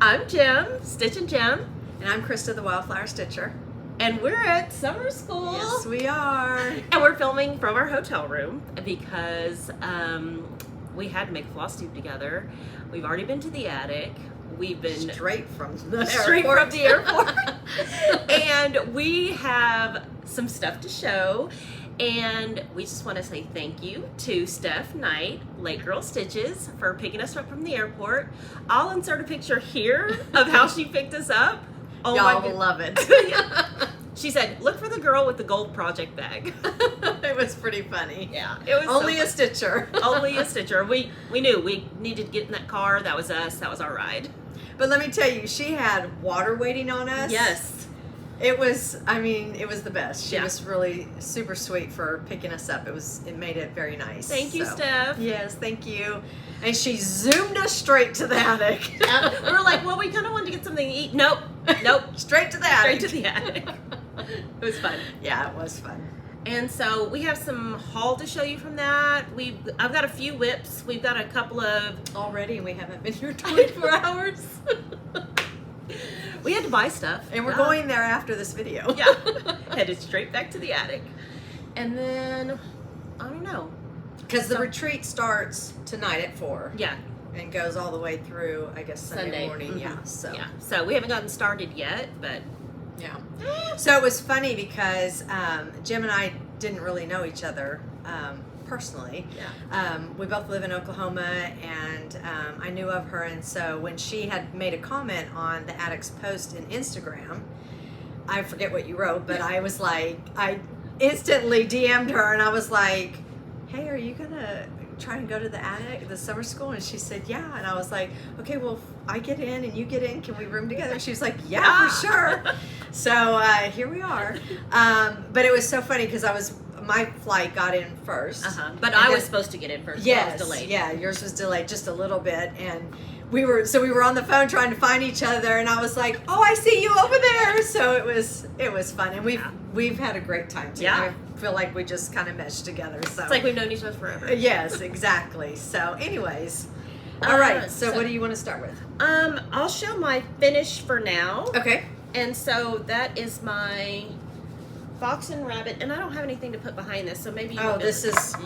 I'm Jim, Stitch and Jim, And I'm Krista, the Wildflower Stitcher. and we're at summer school. Yes, we are. And we're filming from our hotel room because we had to make Flosstube together. We've already been to the attic. We've been Straight from the airport. And we have some stuff to show. And we just want to say thank you to Steph Knight, Late Girl Stitches, for picking us up from the airport. I'll insert a picture here of how she picked us up. Oh, Y'all will love it. She said, look for the girl with the gold project bag. It was pretty funny. Yeah, it was Only so a stitcher. Only a stitcher. We knew we needed to get in that car. That was us. That was our ride. But let me tell you, she had water waiting on us. Yes. It was the best. She Yeah. was really super sweet for picking us up. It made it very nice. Thank you, Steph. Yes, thank you. And she zoomed us straight to the attic. We were like, well, we kind of wanted to get something to eat. Nope. Straight to the attic. Straight to the attic. It was fun. Yeah, it was fun. And so we have some haul to show you from that. I've got a few whips. We've got a couple of... Already, we haven't been here 24 hours. We had to buy stuff. And we're going there after this video. Yeah. Headed straight back to the attic. And then, I don't know. Because the retreat starts tonight at 4. Yeah. And goes all the way through, I guess, Sunday morning. Mhm. Yeah. So. Yeah. So we haven't gotten started yet, but... Yeah. So it was funny because Jim and I didn't really know each other personally. Yeah. We both live in Oklahoma, and I knew of her, and so when she had made a comment on the Addict's post in Instagram, I forget what you wrote, but I was like, I instantly DM'd her, and I was like, hey, are you gonna try and go to the attic, the summer school? And she said, yeah. And I was like, okay, well, if I get in and you get in, can we room together? And she was like, yeah, for sure. So here we are. But it was so funny because my flight got in first. But I was supposed to get in first. Yes, I was delayed. yeah, yours was delayed just a little bit, and we were on the phone trying to find each other, and I was like, oh, I see you over there. So it was fun, and we've had a great time too. Yeah. I feel like we just kind of meshed together. So It's like we've known each other forever. Yes, exactly. So anyways, all right. So what do you want to start with? I'll show my finish for now. Okay. And so that is my Fox and Rabbit, and I don't have anything to put behind this, so maybe you you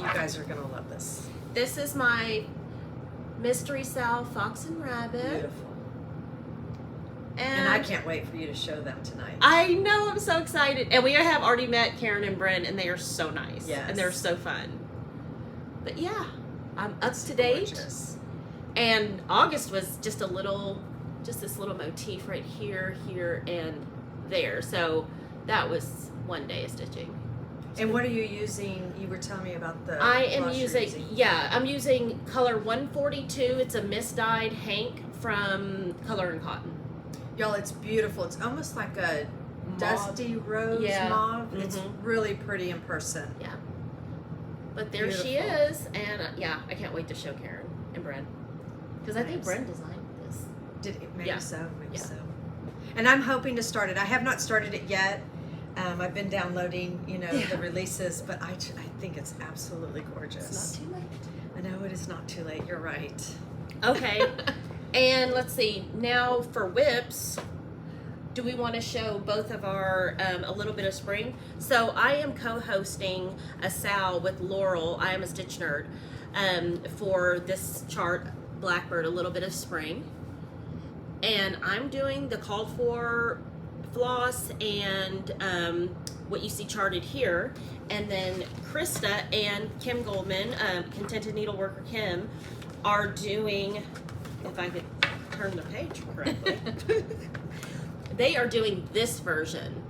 guys are gonna love this. This is my Mystery Sal Fox and Rabbit. Beautiful. And I can't wait for you to show them tonight. I know, I'm so excited. And we have already met Karen and Bren, and they are so nice. Yes. And they're so fun. But yeah, I'm up to date. Gorgeous. And August was just this little motif right here, here, and there. So that was one day of stitching. And what are you using? You were telling me about the I am blush using, I'm using color 142. It's a misdyed Hank from Color and Cotton. Y'all, it's beautiful. It's almost like a dusty rose mauve. Mm-hmm. It's really pretty in person. Yeah. But there she Beautiful. is. And I can't wait to show Karen and Bren. Because I think Bren designed this. Did it? Maybe Yeah. so. Maybe Yeah. so. And I'm hoping to start it. I have not started it yet. I've been downloading, the releases, but I think it's absolutely gorgeous. It's not too late. I know it is not too late. You're right. Okay. And let's see. Now for whips, do we want to show both of our a little bit of spring? So I am co-hosting a Sal with Laurel. I am a Stitch Nerd for this chart, Blackbird, a little bit of spring. And I'm doing the called for floss and what you see charted here. And then Krista and Kim Goldman, Contented Needleworker Kim, are doing, if I could turn the page correctly, they are doing this version.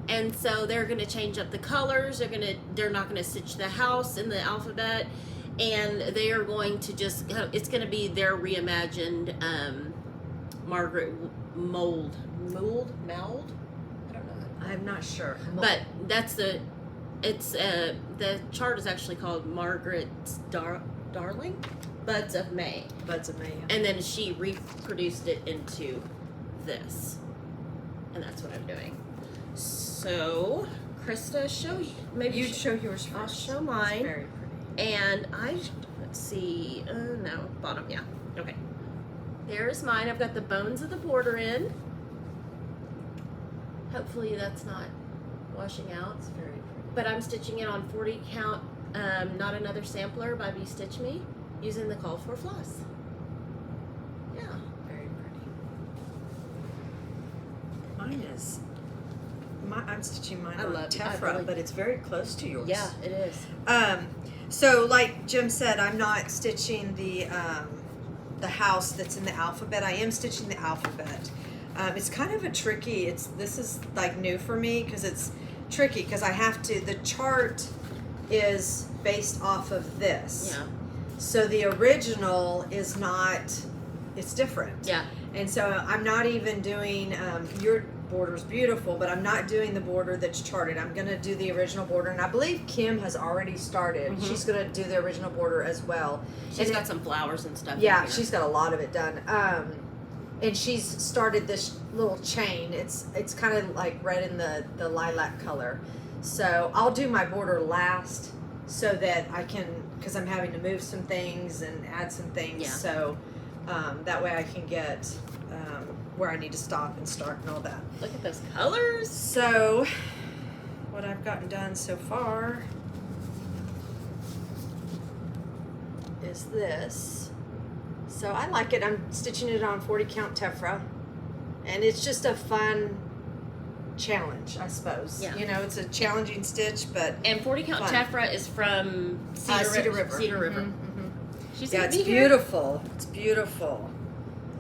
And so they're going to change up the colors. They're not going to stitch the house in the alphabet, and they are going to it's going to be their reimagined Margaret mold. I don't know. I'm not sure. But that's the chart is actually called Margaret's Darling Buds of May. Buds of May. Yeah. And then she reproduced it into this. And that's what I'm doing. So, Krista, maybe You'd show yours first. I'll show It's mine. very pretty. And let's see, no, bottom, yeah. Okay. There's mine. I've got the bones of the border in. Hopefully that's not washing out. It's very pretty. But I'm stitching it on 40 count, Not Another Sampler by Be Stitch Me, using the called for floss. Yeah. Very pretty. Mine is, I'm stitching mine on tephra, but it's very close to yours. Yeah, it is. So like Jim said, I'm not stitching the house that's in the alphabet. I am stitching the alphabet. It's kind of a tricky, this is like new for me because it's tricky because I have to, the chart is based off of this. Yeah. So the original is not, it's different. Yeah. And so I'm not even doing, your border's beautiful, but I'm not doing the border that's charted. I'm going to do the original border. And I believe Kim has already started. Mm-hmm. She's going to do the original border as well. She's got some flowers and stuff. Yeah, in here. she's got a lot of it done. And she's started this little chain. It's kind of like red in the lilac color. So I'll do my border last so that I can, because I'm having to move some things and add some things. Yeah. So that way I can get where I need to stop and start and all that. Look at those colors. So what I've gotten done so far is this. So I like it. I'm stitching it on 40 count tephra, and it's just a fun challenge, I suppose. Yeah. You know, it's a challenging stitch, but And 40 count fun. tephra is from Cedar River. Cedar River. Mhm. She's Yeah, gonna it's be here. beautiful. It's beautiful.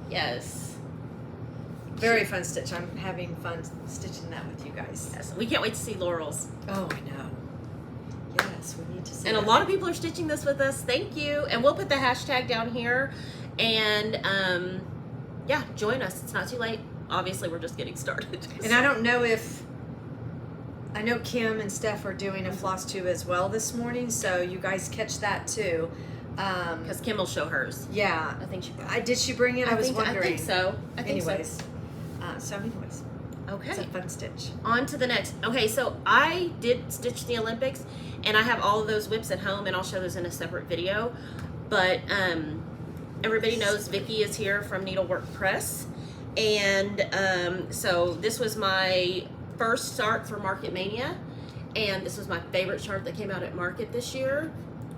Yes. Very fun stitch. I'm having fun stitching that with you guys. Yes. We can't wait to see Laurel's. Oh, I know. Yes, we need to see And a that. lot of people are stitching this with us. Thank you. And we'll put the hashtag down here. And yeah, join us. It's not too late. Obviously, we're just getting started. And I don't know if, I know Kim and Steph are doing a Flosstube as well this morning, so you guys catch that too. Because Kim will show hers. Yeah. I think she. Did she bring it? I was wondering. I think so. I think Anyways. Anyways, Okay. it's a fun stitch. On to the next. Okay, so I did stitch the Olympics, and I have all of those whips at home, and I'll show those in a separate video. But everybody knows Vicki is here from Needlework Press, and so this was my first start for Market Mania, and this was my favorite chart that came out at Market this year,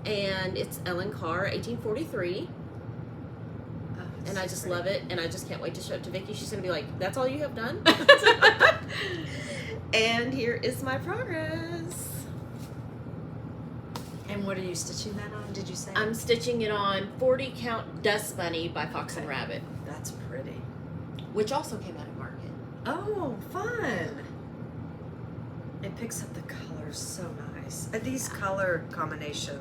and it's Ellen Carr, 1843. And I just love it, and I just can't wait to show it to Vicki. She's gonna be like, "That's all you have done." And here is my progress. And what are you stitching that on? Did you say? I'm stitching it on 40 count Dust Bunny by Fox and Okay. Rabbit, That's pretty. which also came out at Market. Oh, fun! It picks up the colors so nice. These color combination.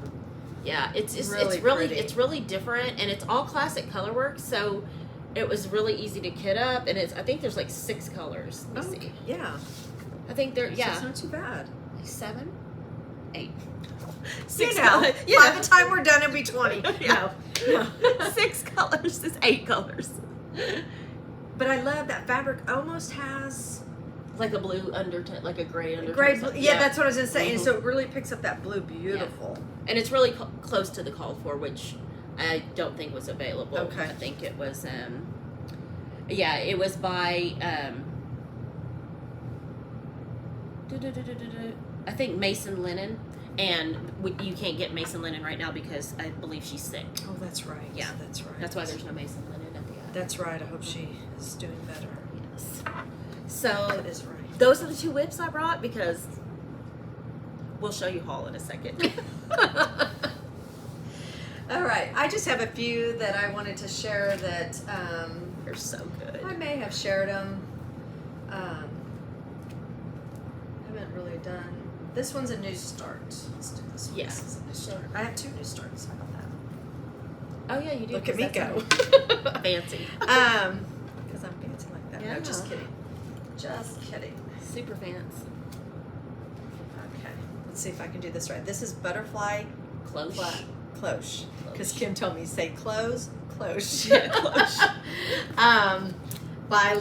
Yeah, it's Really really pretty. it's really different, and it's all classic color work. So it was really easy to kit up, and I think there's like 6 colors. Let me see. Yeah. I think there So yeah it's not too bad. like 7, 8. You know, colors. by the time we're done, it'll be 20. Yeah. No. 6 colors is 8 colors. But I love that fabric almost has Like a blue undertone, like a gray undertone. gray blue. something. Yeah, that's what I was gonna say. And Mhm. so it really picks up that blue beautiful. And it's really close to the called for, which I don't think was available. Okay. I think it was, yeah, it was by, I think Mason Linen, and you can't get Mason Linen right now because I believe she's sick. Oh, that's right. Yeah. That's right. That's why there's no Mason Linen at the end. That's right. I hope she is doing better. Yes. So That is right. those are the 2 whips I brought because we'll show you haul in a second. All right. I just have a few that I wanted to share that They're so good. I may have shared them. Haven't really done. This one's a new start. Let's do this one. Yeah. This is a new start. I have 2 new starts. How about that? Oh yeah, you do. Look at me 'cause go. that's fancy. Because I'm fancy like that. Yeah. No, just kidding. Just kidding. Super fancy. Okay. Let's see if I can do this right. This is butterfly Close. cloche. Because Cloche. Kim told me say close, cloche. Yeah, cloche. By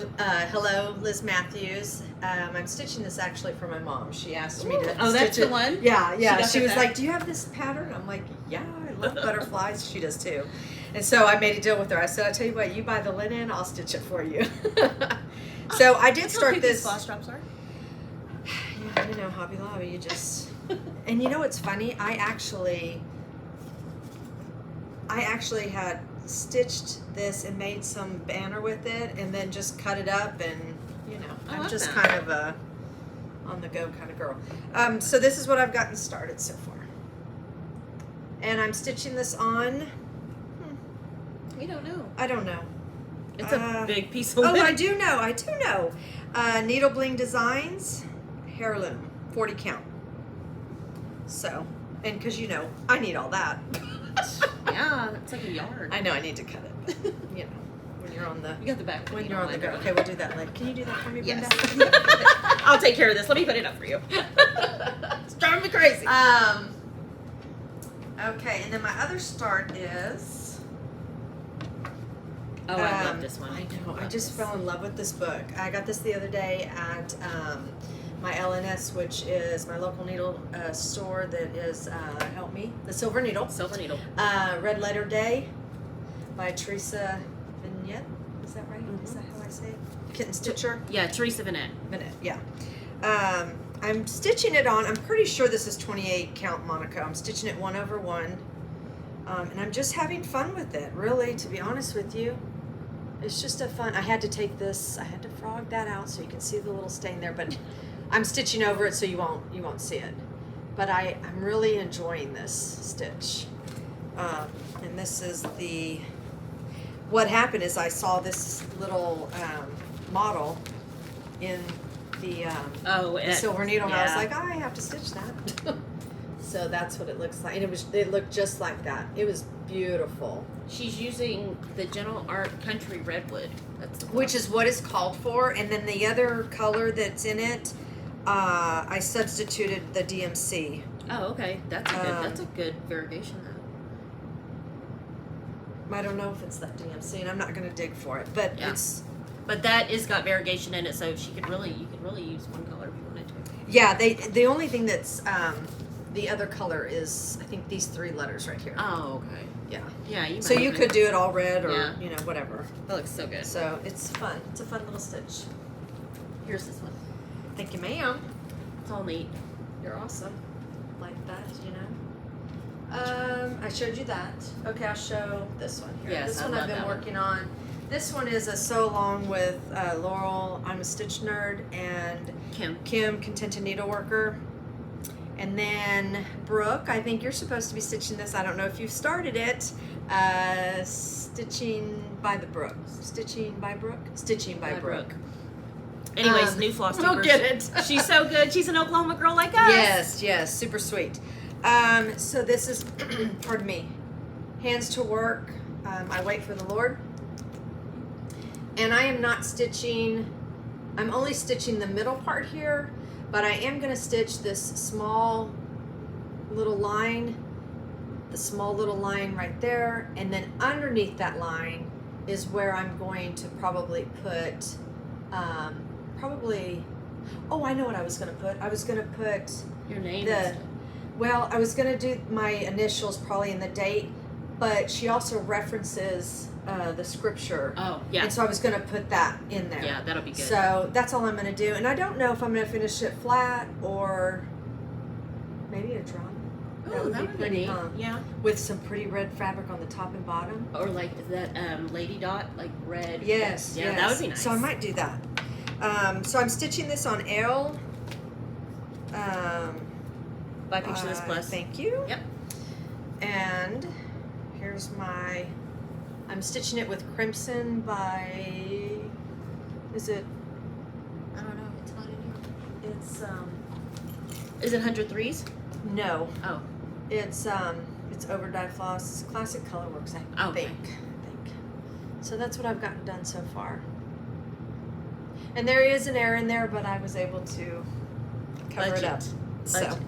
hello, Liz Matthews. I'm stitching this actually for my mom. She asked me to. Oh, that's stitch the one? Yeah, yeah. got She the was back? like, "Do you have this pattern?" I'm like, "Yeah, I love butterflies." She does too. And so I made a deal with her. I said, "I'll tell you what, you buy the linen, I'll stitch it for you." So I did start this. Floss drops are. Yeah, you know, Hobby Lobby. You just. And you know what's funny? I actually had stitched this and made some banner with it, and then just cut it up, and you know, I'm just kind of a on the go kind of girl. So this is what I've gotten started so far, and I'm stitching this on. We don't know. I don't know. It's a big piece of Oh, linen. I do know. Needle Bling Designs, heirloom, 40 count. So, and because you know, I need all that. Yeah, it's like a yard. I know I need to cut it. You know, when you're on the You got the back. when you're on the go. Okay, we'll do that later. Can you do that for me, Brenda? Yes. I'll take care of this. Let me put it up for you. It's driving me crazy. Okay, and then my other start is. Oh, I love this one. I know. I just fell in love with this book. I got this the other day at my LNS, which is my local needle store that is, help me, the Silver Needle. Silver Needle. Red Letter Day by Teresa Vignette. Is that right? Is that how I say it? Kitten Stitcher? Yeah, Teresa Vignette. Vignette, yeah. I'm stitching it on, I'm pretty sure this is 28 count Monaco. I'm stitching it 1/1. And I'm just having fun with it, really, to be honest with you. It's just a fun, I had to take this, I had to frog that out so you can see the little stain there, but I'm stitching over it so you won't see it. But I'm really enjoying this stitch. And this is what happened is I saw this little model in the Silver Needle, and I was like, I have to stitch that. So that's what it looks like. And it looked just like that. It was beautiful. She's using the Gentle Art Country Redwood. That's the Which is what it's called for. And then the other color that's in it, I substituted the DMC. Oh, okay. That's a good variegation though. I don't know if it's that DMC, and I'm not going to dig for it, but Yeah. But that is got variegation in it, so you could really use one color if you wanted to. Yeah, the only thing that's the other color is I think these 3 letters right here. Oh, okay. Yeah. Yeah, So you could do it all red or Yeah. you know whatever. That looks so good. So it's fun. It's a fun little stitch. Here's this one. Thank you, ma'am. It's all neat. You're awesome. Like that, you know. I showed you that. Okay, I'll show this one here. Yes, this I one love I've been that one. working on. This one is a sew along with Laurel. I'm a stitch nerd, and Kim, Contented Needleworker. And then Brooke, I think you're supposed to be stitching this. I don't know if you've started it. Stitching by the Brook. Stitching by Brooke? Stitching by Brooke. Anyways, new Flosstube. We'll get it. She's so good. She's an Oklahoma girl like us. Yes, super sweet. So this is, pardon me, Hands to Work. I Wait for the Lord. And I am not stitching, I'm only stitching the middle part here, but I am going to stitch this small little line right there, and then underneath that line is where I'm going to probably put, oh, I know what I was going to put. I was going to put Your name. I was going to do my initials probably in the date, but she also references the scripture. Oh, yeah. And so I was going to put that in there. Yeah, that'll be good. So that's all I'm going to do. And I don't know if I'm going to finish it flat or maybe a drum. Oh, that would be pretty, neat. huh? Yeah. With some pretty red fabric on the top and bottom. Or like that lady dot, like red. Yes. Yeah, that would be nice. So I might do that. So I'm stitching this on L. By Picture This Plus. Thank you. Yep. And here's I'm stitching it with Crimson by, is it? I don't know. It's not in here. It's, Is it 100 threes? no. Oh. It's Overdye Floss, Classic Colorworks, I think. So that's what I've gotten done so far. And there is an error in there, but I was able to cover it up. So,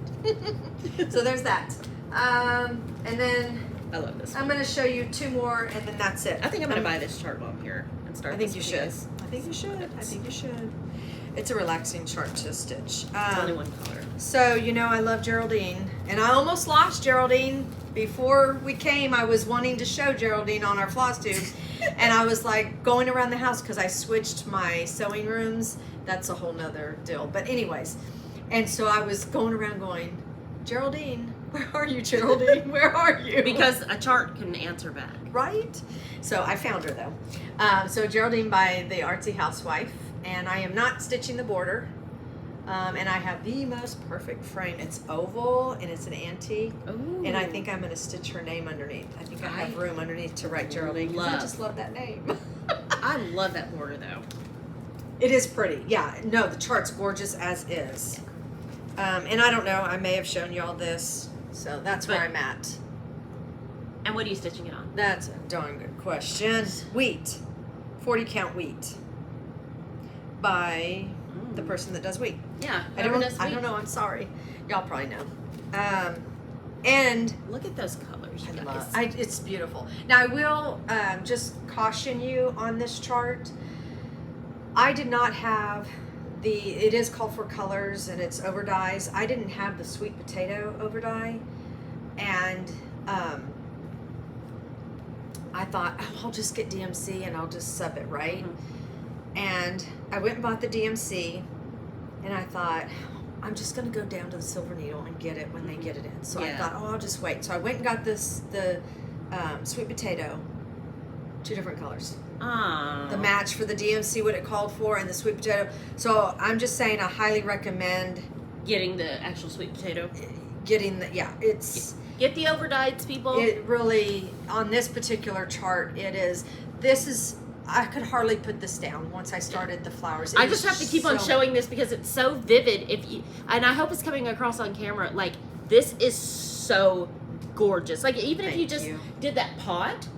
so there's that. And then I love this I'm one. going to show you 2 more, and then that's it. I think I'm going to buy this chart while I'm here and start. I think this you with should. guys. I think you should. I think you should. It's a relaxing chart to stitch. It's only one color. So, you know, I love Geraldine, and I almost lost Geraldine. Before we came, I was wanting to show Geraldine on our Flosstube, and I was like going around the house because I switched my sewing rooms. That's a whole nother deal. But anyways, and so I was going around going, Geraldine, where are you, Geraldine? Where are you? Because a chart can answer back. Right? So I found her though. So Geraldine by the Artsy Housewife, and I am not stitching the border. And I have the most perfect frame. It's oval and it's an antique. Ooh. And I think I'm going to stitch her name underneath. I think I have room underneath to write Geraldine because I love. just love that name. I love that border though. It is pretty. Yeah. No, the chart's gorgeous as is. And I don't know. I may have shown y'all this. So that's where I'm at. And what are you stitching it on? That's a darn good question. Wheat. 40 count wheat. By the person that does wheat. Yeah. I don't know. I'm sorry. Y'all probably know. And Look at those colors, you guys. it's beautiful. Now I will just caution you on this chart. I did not have it is called for colors and it's over dyes. I didn't have the sweet potato over dye, and I thought, oh, I'll just get DMC and I'll just sub it, right? Mm-hmm. And I went and bought the DMC, and I thought, I'm just going to go down to the Silver Needle and get it when they get it in. So I thought, oh, I'll just wait. So I went and got the sweet potato, 2 different colors. The match for the DMC, what it called for, and the sweet potato. So I'm just saying I highly recommend getting the actual sweet potato. Getting it's... Get the overdyes, people. It really, on this particular chart, I could hardly put this down once I started the flowers. I just have to keep on showing this because it's so vivid. And I hope it's coming across on camera. Like, this is so gorgeous. Like, even if you just did that pot,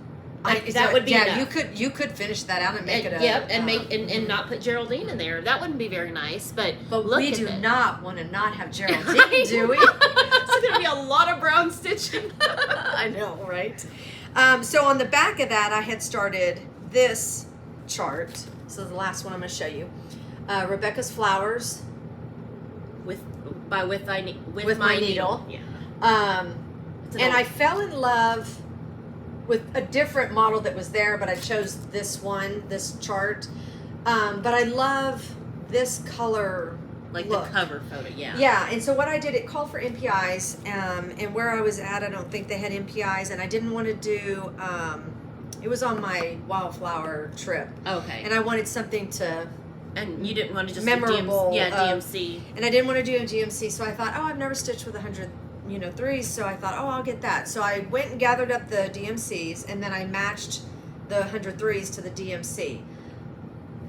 that would be enough. you could finish that out and make it and not put Geraldine in there. That wouldn't be very nice. But look we at do it. not want to not have Geraldine, do we? It's going to be a lot of brown stitching. I know, right? So on the back of that, I had started this chart. So the last one I'm going to show you, Rebecca's Flowers with my needle. Yeah. And I fell in love with a different model that was there, but I chose this chart. But I love this color. Like look. the cover photo, yeah. Yeah, and so what I did, it called for MPIs, and where I was at, I don't think they had MPIs, and I didn't want to do, it was on my wildflower trip. Okay. And I wanted something to... And you didn't want to just memorable. Do DMC. And I didn't want to do a DMC, so I thought, oh, I've never stitched with 100, threes, so I thought, oh, I'll get that. So I went and gathered up the DMCs, and then I matched the 100 threes to the DMC.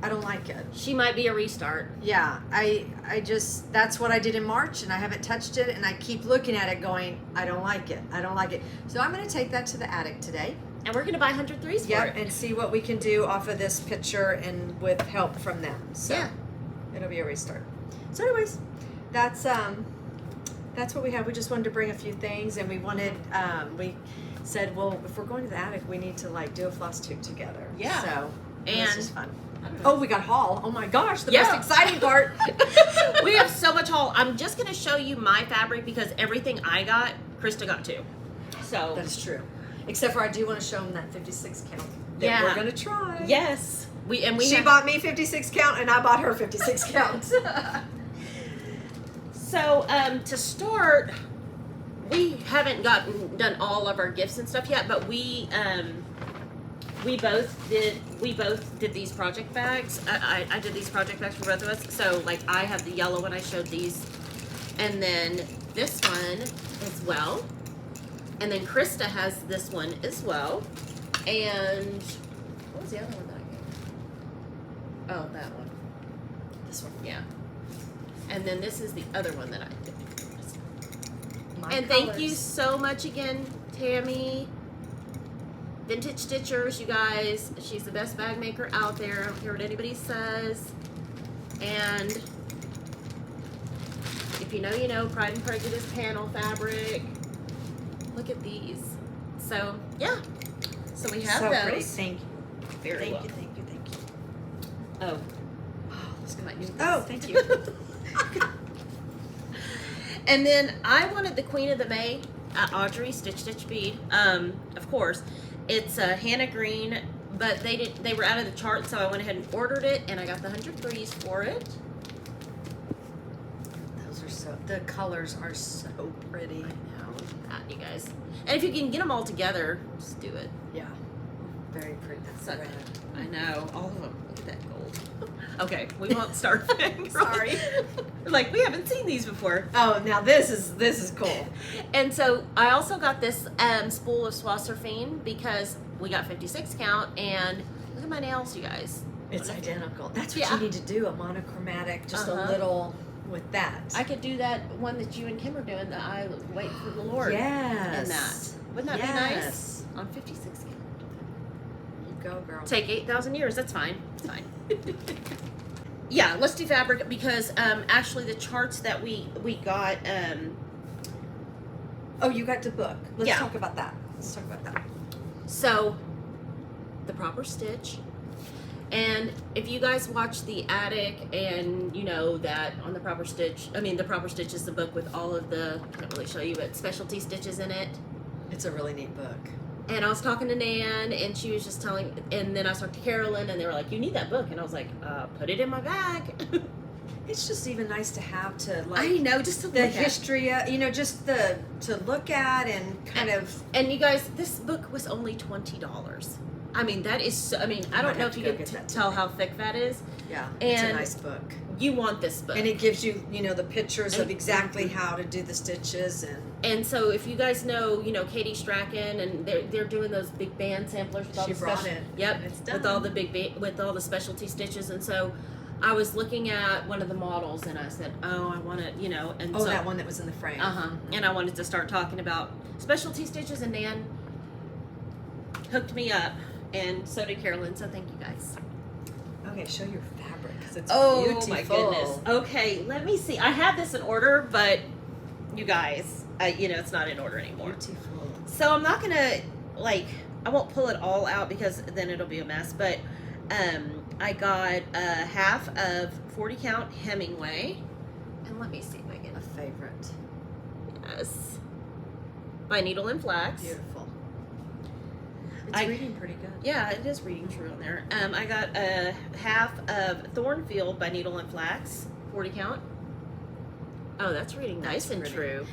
I don't like it. She might be a restart. Yeah, I just, that's what I did in March, and I haven't touched it, and I keep looking at it going, I don't like it. I don't like it. So I'm going to take that to the attic today. And we're going to buy 100 threes for it. And see what we can do off of this picture and with help from them. So it'll be a restart. So anyways, that's what we have. We just wanted to bring a few things, and we wanted, we said, well, if we're going to the attic, we need to do a Flosstube together. Yeah. So and this is fun. Oh, we got haul. Oh my gosh, the most exciting part. We have so much haul. I'm just going to show you my fabric because everything I got, Krista got too. So that is true. Except for I do want to show them that 56 count that we're going to try. Yes. She bought me 56 count and I bought her 56 count. So to start, we haven't done all of our gifts and stuff yet, but we both did these project bags. I did these project bags for both of us. So like I have the yellow one, I showed these, and then this one as well, and then Krista has this one as well. And what was the other one that I gave? Oh, that one. This one, yeah. And then this is the other one that I did. And thank you so much again, Tammy. Vintage Stitchers, you guys. She's the best bag maker out there. I don't care what anybody says. And if you know, you know. Pride and Prejudice panel fabric. Look at these. So yeah, so we have so those. pretty. Thank you. Very Thank well. you. Thank you. Thank you. Oh, Let's go. might use Oh, this. thank you. And then I wanted the Queen of the May, Audrey Stitch bead. Of course, it's Hannah Green, but they were out of the chart, so I went ahead and ordered it, and I got the 100 threes for it. Those are so. The colors are so pretty. I know, you guys. And if you can get them all together, just do it. Yeah. Very pretty. That's So- red. I know, all of them. Look at that gold. Okay, we won't start. Sorry. Like, we haven't seen these before. Oh, now this is cool. And so I also got this spool of Swasserfine because we got 56 count, and look at my nails, you guys. It's identical. That's what Yeah. you need to do. A monochromatic, just Uh-huh. a little with that. I could do that one that you and Kim are doing, that I wait for the Lord. Yes. And that. Wouldn't that be Yes. nice? On 56 count. You go, girl. Take 8,000 years. That's fine. It's fine. Yeah, let's do fabric because actually the charts that we got. Oh, you got the book. Let's Yeah. talk about that. Let's talk about that. So, the proper stitch. And if you guys watch The Attic and you know that on the proper stitch, the proper stitch is the book with all of the, can't really show you, but specialty stitches in it. It's a really neat book. And I was talking to Nan, and she was just telling, and then I talked to Carolyn, and they were like, you need that book. And I was like, put it in my bag. It's just even nice to have to I know, just to the look at. history, just to look at and kind of. And you guys, this book was only $20. I mean, that is so, I don't might know have if to you go can get that tell today. how thick that is. Yeah, it's a And- nice book. You want this book. And it gives you, the pictures of And- exactly how to do the stitches And so if you guys know, Katie Strachan, and they're doing those big band samplers with all She the brought special, it, Yep, and it's with all done. the with all the specialty stitches. And so I was looking at one of the models, and I said, "Oh, I want to, and Oh, so, that one that was in the frame. and I wanted to start talking about specialty stitches, and Nan hooked me up, and so did Carolyn. So thank you guys. Okay, show your fabric because it's Oh beautiful. my goodness. Okay, let me see. I had this in order, but you guys, it's not in order anymore. Beautiful. So I'm not gonna I won't pull it all out because then it'll be a mess. But I got half of 40 count Hemingway, and let me see if I can. A favorite. Yes, by Needle and Flax. Beautiful. It's reading pretty good. Yeah, it is reading true on there. I got a half of Thornfield by Needle and Flax, 40 count. Oh, that's reading nice and pretty. true,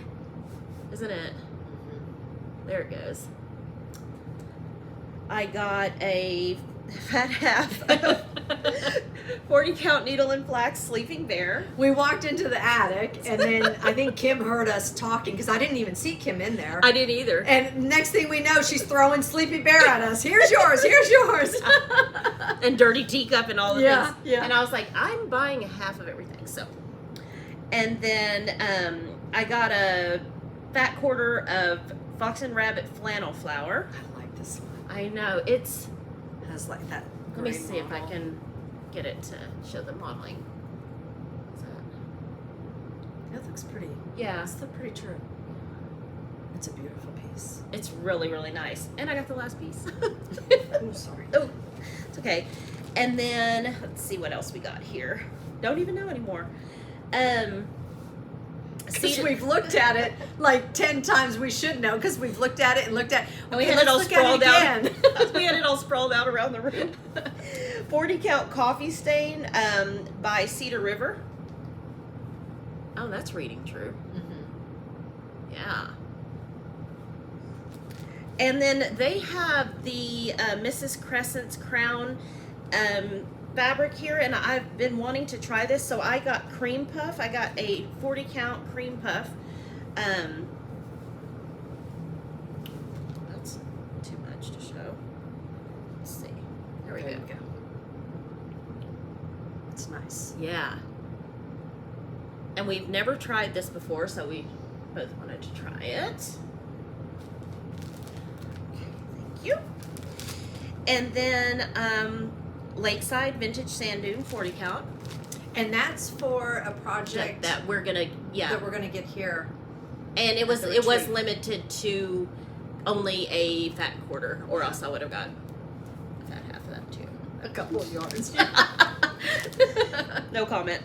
isn't it? Mm-hmm. There it goes. I got a fat half of 40 count Needle and Flax Sleeping Bear. We walked into the attic, and then I think Kim heard us talking because I didn't even see Kim in there. I didn't either. And next thing we know, she's throwing Sleepy Bear at us. Here's yours. Here's yours. And Dirty Teacup and all the Yeah, things. yeah. And I was like, I'm buying a half of everything. So, and then I got a fat quarter of Fox and Rabbit Flannel Flower. I like this one. I know it's. It has like that. Let me gray see if I model. can get it to show the modeling. Is that- That looks pretty. Yeah, That's pretty true. It's a beautiful piece. it's really, really nice. And I got the last piece. Oh, sorry. Oh, it's okay. And then let's see what else we got here. Don't even know anymore. Because Cedar- we've looked at it like 10 times. We should know because we've looked at it and looked at. And we Okay, had it all let's look at sprawled it out. again. We had it all sprawled out around the room. 40 count coffee stain by Cedar River. Oh, that's reading true. Mhm. Yeah. And then they have the Mrs. Crescent's Crown fabric here, and I've been wanting to try this, so I got cream puff. I got a 40 count cream puff. That's too much to show. Let's see. There we There go. you go. It's nice. Yeah. And we've never tried this before, so we both wanted to try it. Okay, thank you. And then Lakeside Vintage Sand Dune 40 count. And that's for a project That we're gonna, yeah. that we're going to get here. And it was the it was retreat. limited to only a fat quarter, or else I would have got a fat half of that too. A couple of yards. No comment.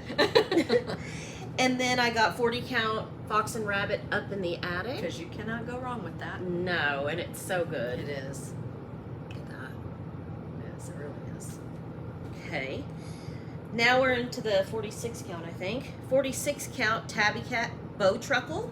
And then I got 40 count fox and rabbit up in the attic. Because you cannot go wrong with that. No, and it's so good. It is. Look at that. Yes, it really is. Okay. Now we're into the 46 count, I think. 46 count tabby cat bow truckle.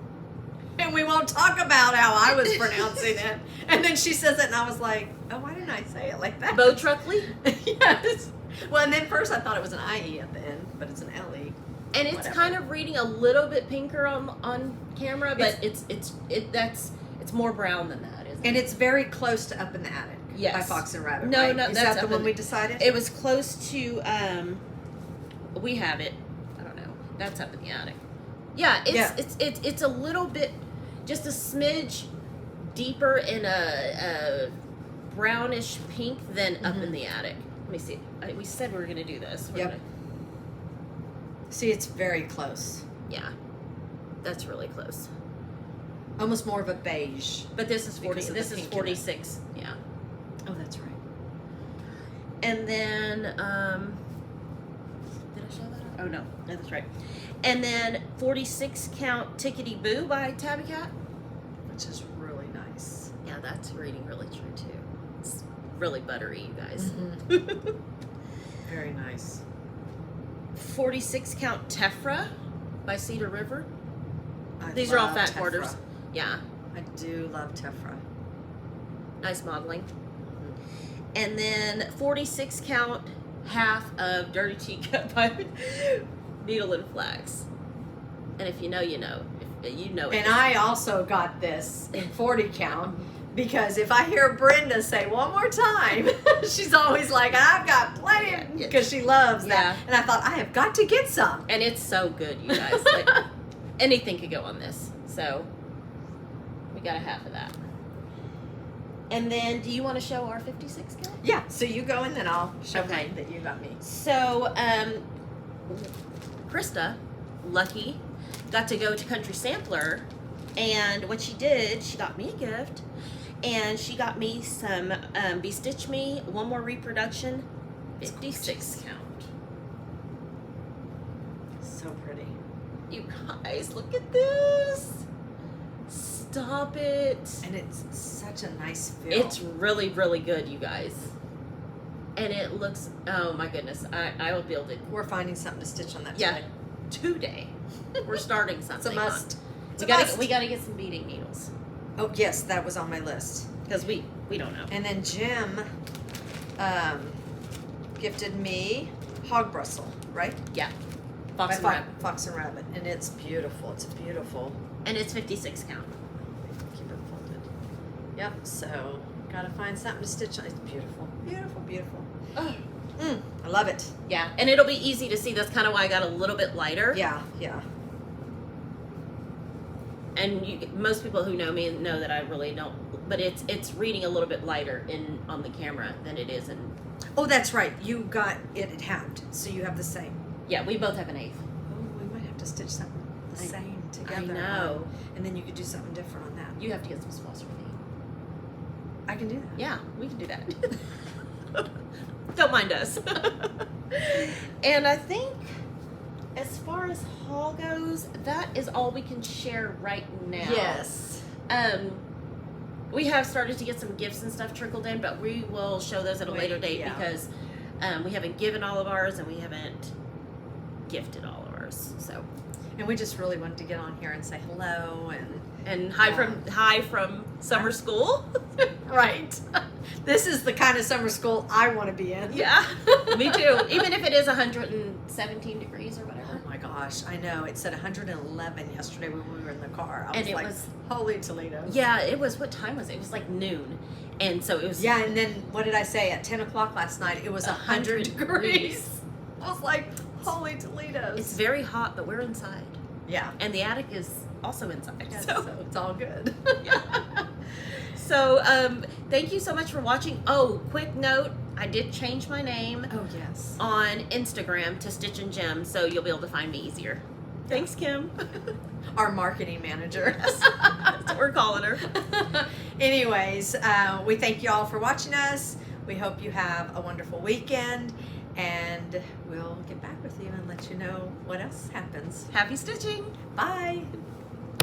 And we won't talk about how I was pronouncing it. And then she says it, and I was like, oh, why didn't I say it like that? Bow truckly? Yes. Well, and then first I thought it was an IE at the end, but it's an LE. And it's Whatever. kind of reading a little bit pinker on camera, but it's more brown than that, isn't And it? it's very close to Up in the Attic. Yes. By Fox and Rabbit. No, right? no, Is that's that the Up one in- we decided? It was close to we have it. I don't know. That's up in the attic. Yeah, it's a little bit, just a smidge deeper in a brownish pink than up in the attic. Let me see. We said we were gonna do this. We're Yep. gonna- See, it's very close. yeah, that's really close. Almost more of a beige. But this is 40. Because of This the is pink in it. 46. Yeah. Oh, that's right. And then, did I show that? Oh no, that's right. And then 46 count Tickety Boo by Tabby Cat. Which is really nice. Yeah, that's reading really true too. It's really buttery, you guys. Very nice. 46 count Tephra by Cedar River. I These are all love fat Tephra. quarters. Yeah, I do love Tephra. nice modeling. And then 46 count half of Dirty Teacup by Needle and Flax. And if you know, you know. If you know it. And I also got this in 40 count because if I hear Brenda say one more time, she's always like, I've got plenty, Yeah. because she loves that. Yeah. And I thought, I have got to get some. And it's so good, you guys. Like, anything could go on this. So, we got a half of that. And then, do you want to show our 56 count? Yeah, so you go and then I'll show Okay. mine that you got me. So, Krista, lucky, got to go to Country Sampler, and what she did, she got me a gift, and she got me some Bestitch Me One More Reproduction 56 count. So pretty. You guys, look at this. Stop it. And it's such a nice feel. It's really, really good, you guys. And it looks, oh my goodness, I will build it. We're finding something to stitch on that Yeah, today. today. We're starting It's something. a must. It's We a gotta, must. we gotta get some beading needles. Oh, yes, that was on my list. Because we don't know. And then Jim gifted me Hog Bristle, right? Yeah. Fox and By Rabbit. Fox and Rabbit. And it's beautiful. It's beautiful. And it's 56 count. Keep it folded. Yep, so gotta find something to stitch on. It's beautiful. Beautiful, beautiful. Oh. I love it. Yeah, and it'll be easy to see. That's kind of why I got a little bit lighter. Yeah, yeah. And most people who know me know that I really don't. But it's reading a little bit lighter on the camera than it is in. Oh, that's right. You got it at halved, so you have the same. Yeah, we both have an 1/8. Oh, we might have to stitch something the same together. I know. And then you could do something different on that. You have to get some floss for me. I can do that. Yeah, we can do that. Don't mind us. And I think, as far as haul goes, that is all we can share right now. Yes. We have started to get some gifts and stuff trickled in, but we will show those at a later date because we haven't given all of ours and we haven't gifted all of ours. So, And we just really wanted to get on here and say hello and hi from summer school. Right. This is the kind of summer school I want to be in. Yeah, me too. Even if it is 117 degrees or whatever. Oh my gosh, I know. It said 111 yesterday when we were in the car. I And was it like, was- holy Toledo. Yeah, it was. What time was it? It was like noon, and so it was. Yeah, and then what did I say? At 10 o'clock last night, it was 100 degrees. I was like, holy Toledo. It's very hot, but we're inside, Yeah. and the attic is also inside. Yeah, So, so it's all good. so thank you so much for watching. Oh, quick note: I did change my name Oh, yes. on Instagram to Stitch and Gem, so you'll be able to find me easier. Thanks, Kim. Our marketing manager. That's what we're calling her. Anyways, we thank you all for watching us. We hope you have a wonderful weekend, and we'll get back with you and let you know what else happens. Happy stitching. Bye.